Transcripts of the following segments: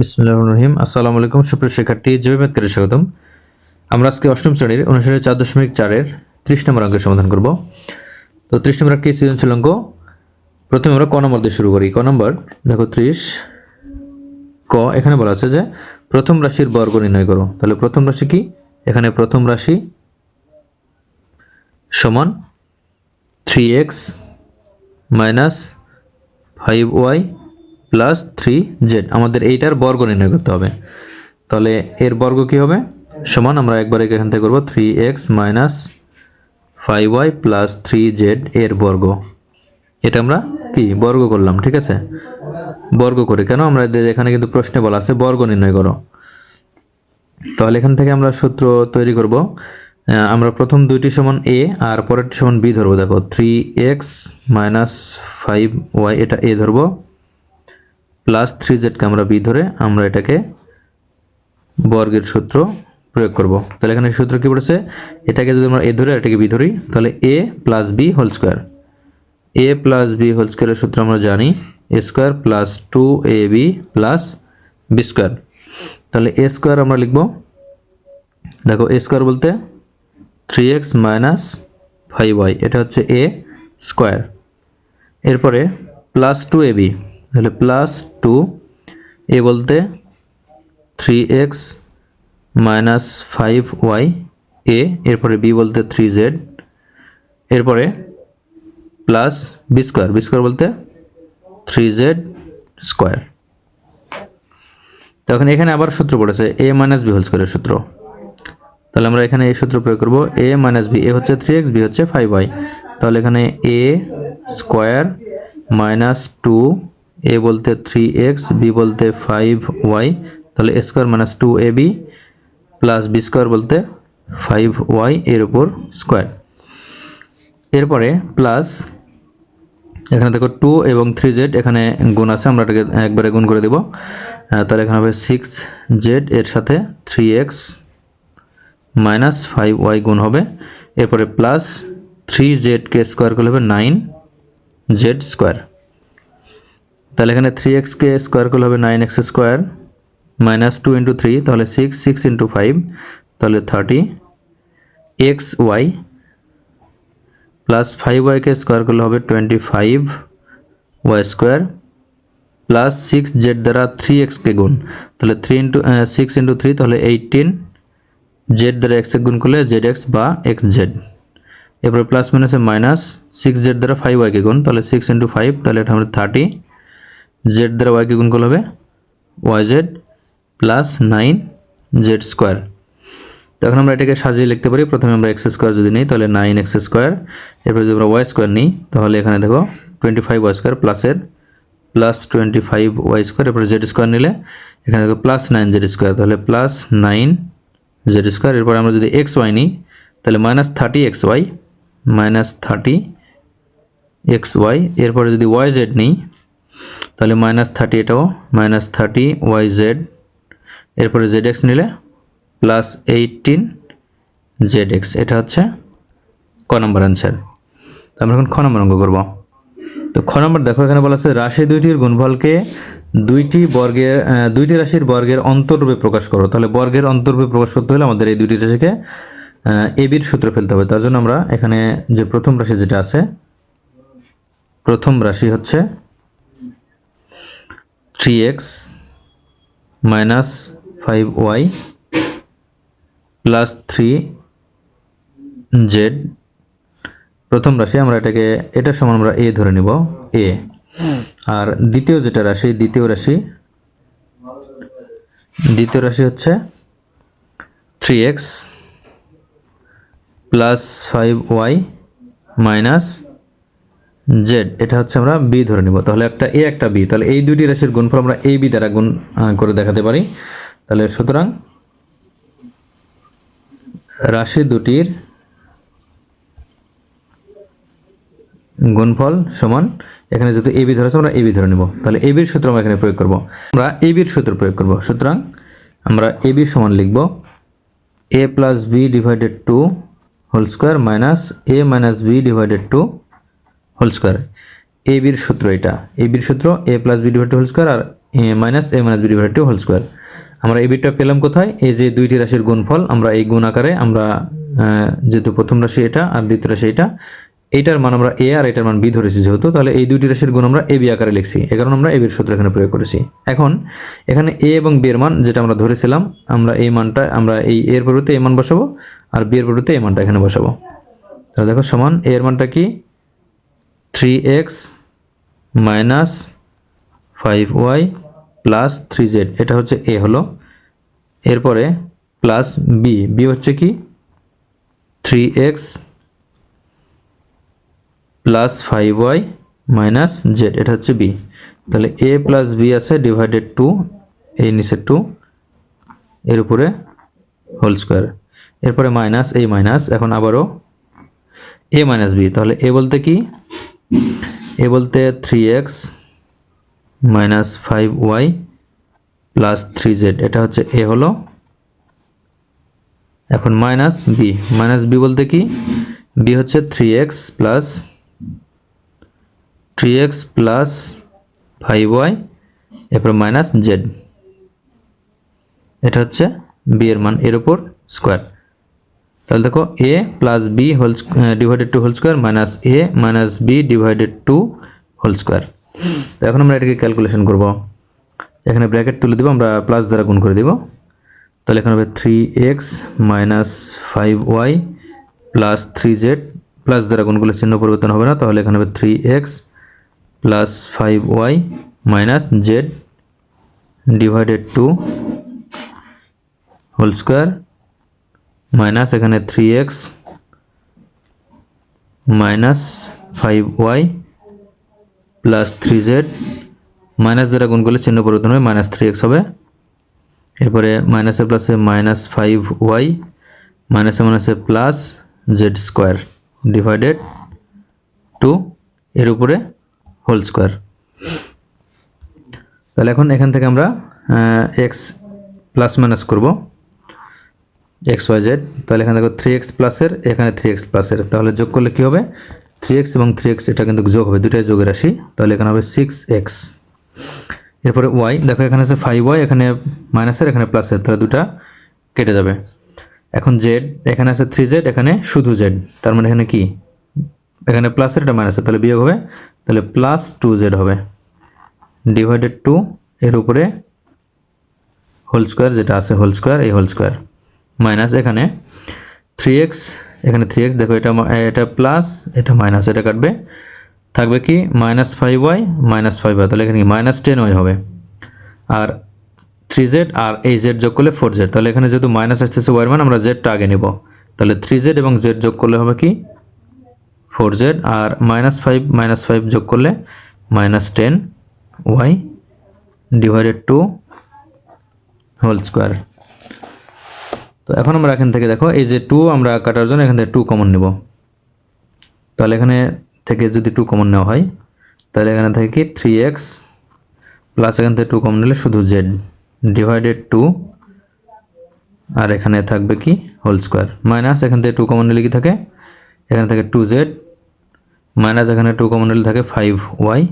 বিসমিল্লাহির রহমানির রহিম। আসসালামু আলাইকুম সুপ্রিয় শিক্ষার্থী, জয়বাদকে স্বাগতম। আমরা আজকে অষ্টম শ্রেণীর অনুসারে 4.4-এর 30 নম্বর অঙ্কের সমাধান করব। তো 30 নম্বর কি সৃজনশীল অঙ্ক। প্রথমে আমরা ক নম্বর দিয়ে শুরু করি। ক নম্বর দেখো 30 ক, এখানে বলা আছে যে প্রথম রাশির বর্গ নির্ণয় করো। তাহলে প্রথম রাশি কি? এখানে প্রথম রাশি সমান 3x minus 5y plus 3z। আমাদের এইটার বর্গ নির্ণয় করতে হবে। তাহলে এর বর্গ কি হবে? সমান আমরা একবার এখান থেকে করব 3x minus 5y plus 3z এর বর্গ। এটা আমরা কি বর্গ করলাম, ঠিক আছে? বর্গ করে কেন? আমরা এখানে কিন্তু প্রশ্নে বলা আছে বর্গ নির্ণয় করো। তাহলে এখান থেকে আমরা সূত্র তৈরি করব। আমরা প্রথম দুইটি সমান a আর পরেরটি সমান b ধরবো। দেখো 3x মাইনাস 5y এটা a ধরবো, প্লাস 3z কে আমরা b ধরে আমরা এটাকে বর্গের সূত্র প্রয়োগ করব। তাহলে এখানে সূত্র কি পড়েছে? এটাকে যদি আমরা a ধরে এটাকে b ধরি তাহলে a plus b whole square. a plus b whole স্কয়ারের সূত্র আমরা জানি a square plus 2ab plus b square. তাহলে a স্কয়ার আমরা লিখব, দেখো a স্কয়ার বলতে 3x মাইনাস 5y এটা হচ্ছে a স্কয়ার। এরপরে প্লাস 2ab, তাহলে প্লাস 2 a বলতে 3x মাইনাস 5y a, এরপরে b বলতে 3z, এরপরে plus b square, b square বলতে 3z স্কয়ার। তখন এখানে আবার সূত্র পড়েছে a মাইনাস b হোল স্কয়ারের সূত্র। তাহলে আমরা এখানে এই সূত্র প্রয়োগ করব। a মাইনাস b, a হচ্ছে 3x, b হচ্ছে 5y। তাহলে এখানে a স্কয়ার মাইনাস 2, a বলতে 3x, b বলতে 5y, তাহলে a square minus 2ab plus b square বলতে 5y এর উপর স্কয়ার। এরপরে প্লাস এখানে দেখো 2 এবং 3z এখানে গুণ আছে, আমরা এটাকে একবারে গুণ করে দেব। তাহলে এখানে হবে 6z এর সাথে 3x মাইনাস 5y গুণ হবে। এরপরে প্লাস 3z কে স্কয়ার করলে হবে 9z স্কয়ার। তাহলে এখানে 3x কে স্কয়ার করলে হবে 9x স্কয়ার মাইনাস 2 ইন্টু 3, তাহলে 6 ইন্টু 5, তাহলে 30xy প্লাস 5y কে স্কয়ার করলে হবে 25y স্কয়ার প্লাস 6z দ্বারা 3x কে গুণ, তাহলে 6 ইন্টু 3, তাহলে 18, z দ্বারা x গুণ করলে zx বা xz। এরপরে প্লাস মাইনাসে মাইনাস 6z দ্বারা 5y কে গুণ, তাহলে 6 ইন্টু 5, তাহলে এটা হবে 30, z দ্বারা y কে গুণ করলে হবে yz প্লাস 9z স্কয়ার। তখন আমরা এটাকে সাজিয়ে লিখতে পারি। প্রথমে আমরা x স্কয়ার যদি নিই তাহলে 9x স্কয়ার, এরপর যদি আমরা y স্কয়ার নিই তাহলে এখানে দেখো 25y স্কয়ার প্লাসের প্লাস 25y স্কয়ার, এরপর z স্কয়ার নিলে এখানে দেখো প্লাস 9z স্কয়ার, তাহলে প্লাস 9z স্কয়ার। এরপর আমরা যদি xy নিই তাহলে মাইনাস 30xy মাইনাস 30xy, এরপরে যদি yz নিই তাহলে মাইনাস 30, এটাও মাইনাস 30yz, এরপরে zx নিলে প্লাস 18zx। এটা হচ্ছে ক নম্বর অ্যান্সার। আমরা এখন খ নম্বর অঙ্ক করব। তো খ নম্বর দেখো এখানে বলা আছে রাশি দুইটির গুণফলকে দুইটি রাশির বর্গের অন্তররূপে প্রকাশ করো। তাহলে বর্গের অন্তররূপে প্রকাশ করতে হলে আমাদের এই দুইটি রাশিকে এবির সূত্র ফেলতে হবে। তার জন্য আমরা এখানে যে প্রথম রাশি যেটা আছে, প্রথম রাশি হচ্ছে 3x minus 5y plus 3z, প্রথম রাশি আমরা এটাকে এটার সমান আমরা a ধরে নিব a। আর দ্বিতীয় যেটা রাশি, দ্বিতীয় রাশি হচ্ছে 3x plus 5y minus z, এটা হচ্ছে আমরা b ধরে নিব। তাহলে একটা a একটা b, তাহলে এই দুইটি রাশির গুণফল আমরা ab দ্বারা গুণ করে দেখাতে পারি। তাহলে সুতরাং রাশি দুটির গুণফল সমান, এখানে যেহেতু এবি ধরেছে আমরা এবি ধরে নিব। তাহলে এবির সূত্র আমরা এখানে প্রয়োগ করব। আমরা এবির সূত্র প্রয়োগ করব। সুতরাং আমরা এবি সমান লিখব a plus b divided 2 whole square minus a minus b divided 2 whole square. এবির সূত্র এটা, এবির সূত্র a plus b divided whole square, আর minus a minus b divided two whole square. আমরা এই বিটটা পেলাম কোথায়? এই যে দুইটি রাশির গুণফল আমরা এই গুণ আকারে আমরা যেহেতু প্রথম রাশি এটা আর দ্বিতীয় রাশি এটা, এইটার মান আমরা এ আর এটার মান বি ধরেছি যেহেতু, তাহলে এই দুইটি রাশির গুণ আমরা এ বি আকারে লিখছি, এই কারণে আমরা এ বির সূত্র এখানে প্রয়োগ করেছি। এখন এখানে এ এবং বি এর মান যেটা আমরা ধরেছিলাম, আমরা এই মানটা আমরা এই এর পরিবর্তে এই মান বসাবো আর বি এর পরিবর্তে এই মানটা এখানে বসাবো। তাহলে দেখো সমান এ এর মানটা কি 3x minus 5y plus 3z, এটা হচ্ছে এ হলো। এরপরে প্লাস বি, বি হচ্ছে কি 3x plus 5y minus Z, এটা হচ্ছে বি। তাহলে এ প্লাস বি আছে ডিভাইডেড টু এই নিচে 2 এর উপরে হোল স্কোয়ার, এরপরে মাইনাস এই মাইনাস, এখন আবারও এ মাইনাস বি। তাহলে এ বলতে কি? এ বলতে 3x minus 5y plus 3z, এটা হচ্ছে এ হলো। এখন মাইনাস বি বলতে কি? বি হচ্ছে 3x প্লাস 5y এরপর মাইনাস জেড, এটা হচ্ছে বি এর মান এর উপর স্কোয়ার। তাহলে দেখো a plus b whole divided two whole square minus a minus b divided two whole square. তো এখন আমরা এটাকে ক্যালকুলেশন করব। এখানে ব্র্যাকেট তুলে দিব, আমরা প্লাস দ্বারা গুণ করে দিব। তাহলে এখানে হবে 3x minus 5y plus 3z, plus দ্বারা গুণ করলে চিহ্ন পরিবর্তন হবে না, তাহলে এখানে হবে 3x plus 5y minus z divided two whole square minus এখানে 3x minus 5y plus 3z, minus দ্বারা গুণ করলে চিহ্ন পরিবর্তন হবে, মাইনাস 3x হবে। এরপরে মাইনাসে প্লাসে মাইনাস 5y মাইনাসে মাইনাসে plus z square divided to এর উপরে হোল স্কোয়ার। তাহলে এখন এখান থেকে আমরা এক্স প্লাস মাইনাস করবো এক্স ওয়াই জেড। তাহলে এখানে দেখো 3x প্লাসের, এখানে 3x প্লাসের, তাহলে যোগ করলে কি হবে? 3x এবং 3x এটা কিন্তু যোগ হবে, দুটাই যোগের রাশি, তাহলে এখানে হবে 6x। এরপরে ওয়াই, দেখো এখানে আছে 5y, এখানে মাইনাসের এখানে প্লাসের, তাহলে দুটা কেটে যাবে। এখন জেড, এখানে আছে 3z, এখানে শুধু জেড, তার মানে এখানে কি? এখানে প্লাসের এটা মাইনাসের, তাহলে বিয়োগ হবে, তাহলে প্লাস 2z হবে ডিভাইডেড টু এর উপরে হোল স্কোয়ার, যেটা আছে হোল স্কোয়ার, এই হোল স্কোয়ার মাইনাস এখানে 3x, এখানে 3x, দেখো এটা প্লাস এটা মাইনাস, এটা কাটবে, থাকবে কি মাইনাস 5y মাইনাস 5y, তাহলে এখানে মাইনাস 10y হবে। আর 3z আর এই z যোগ করলে 4z, তাহলে এখানে যেহেতু মাইনাস আসতেছে y এর মান, আমরা জেডটা আগে নিব, তাহলে 3z এবং z যোগ করলে হবে কি 4z, আর মাইনাস 5 যোগ করলে minus 10y divided two whole square. তো এখন আমরা এখান থেকে দেখো এই যে 2 আমরা কাটার জন্য এখান থেকে 2 কমন নেব, তাহলে এখানে থেকে যদি 2 কমন নেওয়া হয়, তাহলে এখানে থেকে কি 3x প্লাস এখান থেকে 2 কমন নিলে শুধু z ডিভাইডেড টু, আর এখানে থাকবে কি হোল স্কোয়ার, মাইনাস এখান থেকে 2 কমন নিলে কি থাকে, এখানে থাকে 2z মাইনাস এখানে 2 কমন নিলে থাকে 5y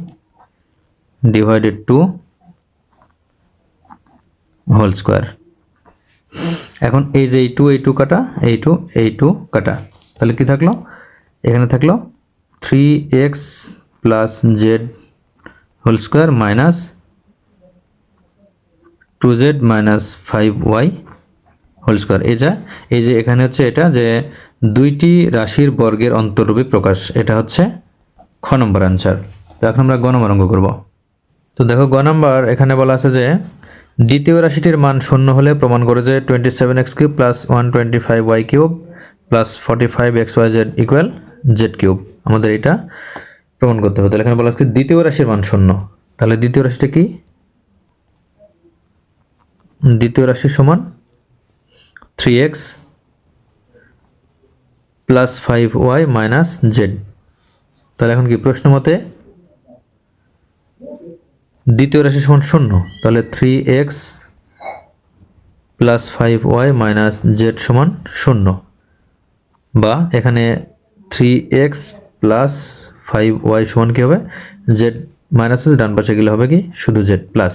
divided two whole square. এখন এই যে এই 2 কাটা, এই 2 কাটা, তাহলে কি থাকলো? এখানে থাকলো 3x plus z whole square minus 2z minus 5y whole square. এই যে এখানে হচ্ছে এটা যে দুইটি রাশির বর্গের অন্তর্রূপী প্রকাশ, এটা হচ্ছে খ নম্বর আনসার। তো এখন আমরা গ নম্বর অঙ্ক করব। তো দেখো গ নম্বর এখানে বলা আছে যে দ্বিতীয় রাশিটির মান শূন্য হলে প্রমাণ করে যে 27x cube plus 125y cube plus 45xyz equal Z cube. আমাদের এটা প্রমাণ করতে হবে। তাহলে এখানে বলা আছে দ্বিতীয় রাশির মান শূন্য, তাহলে দ্বিতীয় রাশিটা কি? দ্বিতীয় রাশি সমান 3x plus 5y minus Z. তাহলে এখন কি প্রশ্ন মতে দ্বিতীয় রাশি সমান শূন্য, তাহলে 3x plus 5y minus Z সমান শূন্য, বা এখানে 3x প্লাস 5y সমান কি হবে? জেড মাইনাস ডান পাশে গেলে হবে কি শুধু জেড প্লাস।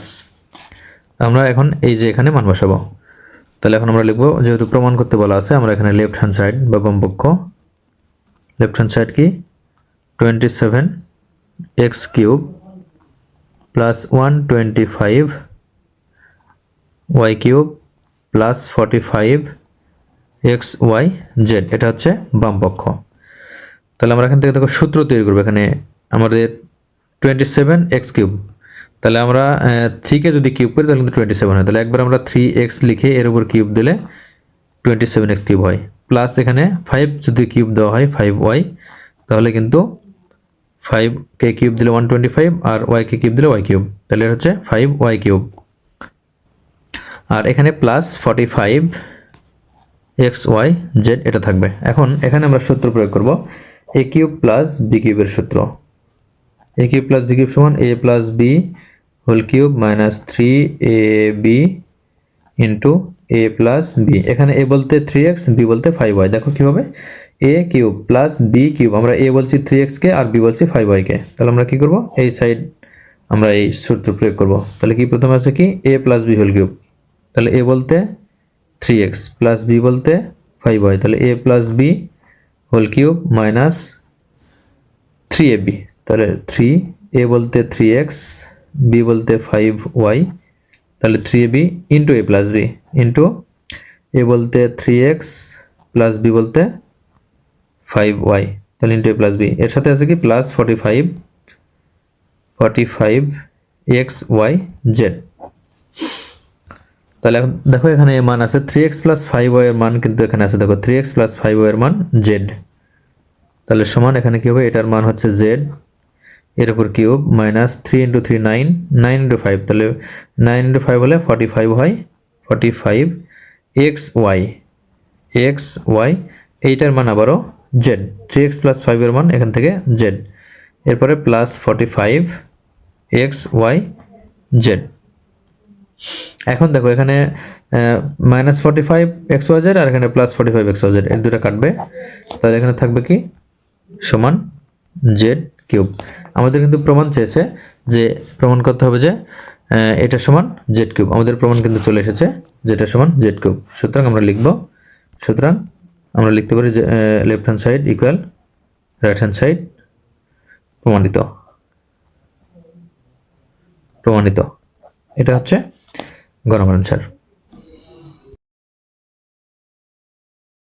আমরা এখন এই যে এখানে মান বসাবো। তাহলে এখন আমরা লিখবো, যেহেতু প্রমাণ করতে বলা আছে, আমরা এখানে লেফট হ্যান্ড সাইড বা বাম পক্ষ, লেফট হ্যান্ড সাইড কি 27x³ plus 125y³ plus 45xyz, এটা হচ্ছে বাম পক্ষ। তাহলে আমরা এখান থেকে দেখো সূত্র তৈরি করবো। এখানে আমাদের 27x³, তাহলে আমরা 3কে যদি কিউব করি তাহলে কিন্তু 27 হয়। তাহলে একবার আমরা 3x লিখে এর উপর কিউব দিলে 27x³ হয়, প্লাস এখানে 5 যদি কিউব দেওয়া হয় 5y, তাহলে কিন্তু 5কে কিউব দিলে 125 আর y কে কিউব দিলে y³, তাহলে এটা হচ্ছে 5y³। আর এখানে প্লাস 45xyz এটা থাকবে। এখন এখানে আমরা সূত্র প্রয়োগ করব, a³ প্লাস b³ এর সূত্র। a³ প্লাস b³ সমান a plus b whole cube minus 3ab into a plus b। এখানে a বলতে 3x, b বলতে 5y। দেখো কীভাবে, a³ প্লাস b³, আমরা a বলছি 3x কে আর b বলছি 5y কে। তাহলে আমরা কি করব, এই সাইড আমরা এই সূত্র প্রয়োগ করব। তাহলে কি প্রথমে আছে কি a plus b whole cube, তাহলে a বলতে 3x প্লাস b বলতে 5y, তাহলে a plus b whole cube minus 3ab, তাহলে 3a বলতে 3x, b বলতে 5y, তাহলে 3ab into a plus b into a বলতে 3x প্লাস b বলতে 5y, তাহলে ইন্টু a প্লাস b, এর সাথে আছে কি প্লাস 45xyz। তাহলে দেখো এখানে মান আছে 3x প্লাস 5y এর মান কিন্তু এখানে আছে, দেখো 3x প্লাস 5y এর মান z। তাহলে সমান এখানে কি হবে, এটার মান হচ্ছে z, এর উপর কিউব মাইনাস 3 ইন্টু 3 9, 9 ইন্টু 5, তাহলে 9 ইন্টু 5 হলে 45 হয়, 45xy, এইটার মান আবারও z, 3x প্লাস 5 এর মান এখান থেকে z, এরপরে প্লাস 45xyz। এখন দেখো এখানে মাইনাস 45xyz আর এখানে প্লাস 45xyz, এর দুটো কাটবে, তাহলে এখানে থাকবে কি সমান z³। আমাদের কিন্তু প্রমাণ চেয়েছে যে প্রমাণ করতে হবে যে এটা সমান z³, আমাদের প্রমাণ কিন্তু চলে এসেছে যেটা সমান z³। সুতরাং আমরা লিখতে পারি যে left hand side equal right hand side, প্রমাণিত। এটা হচ্ছে গ নম্বর অ্যান্সার।